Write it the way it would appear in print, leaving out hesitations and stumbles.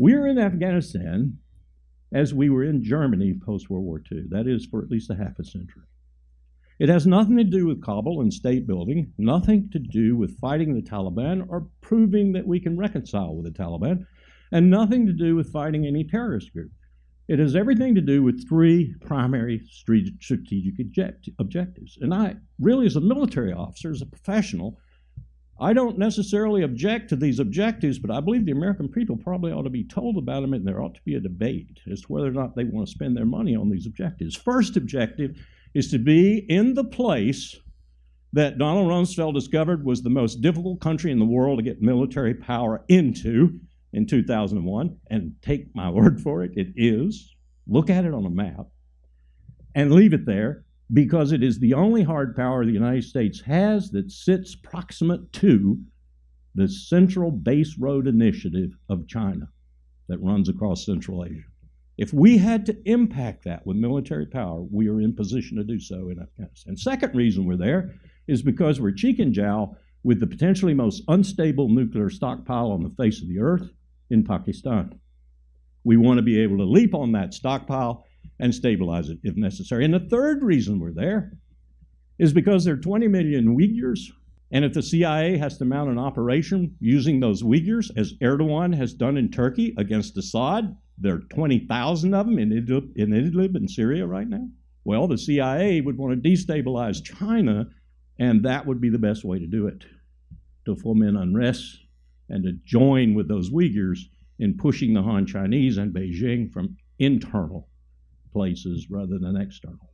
We're in Afghanistan as we were in Germany post-World War II. That is, for at least a half a century. It has nothing to do with Kabul and state building, nothing to do with fighting the Taliban or proving that we can reconcile with the Taliban, and nothing to do with fighting any terrorist group. It has everything to do with three primary strategic objectives. And I really, as a military officer, as a professional, I don't necessarily object to these objectives, but I believe the American people probably ought to be told about them, and there ought to be a debate as to whether or not they want to spend their money on these objectives. First objective is to be in the place that Donald Rumsfeld discovered was the most difficult country in the world to get military power into in 2001, and take my word for it, it is. Look at it on a map and leave it there, because it is the only hard power the United States has that sits proximate to the Central Base Road Initiative of China that runs across Central Asia. If we had to impact that with military power, we are in position to do so in Afghanistan. Second reason we're there is because we're cheek and jowl with the potentially most unstable nuclear stockpile on the face of the earth in Pakistan. We want to be able to leap on that stockpile and stabilize it if necessary. And the third reason we're there is because there are 20 million Uyghurs, and if the CIA has to mount an operation using those Uyghurs, as Erdogan has done in Turkey against Assad, there are 20,000 of them in Idlib in Syria right now. Well, the CIA would want to destabilize China, and that would be the best way to do it, to foment unrest and to join with those Uyghurs in pushing the Han Chinese and Beijing from internal places rather than external.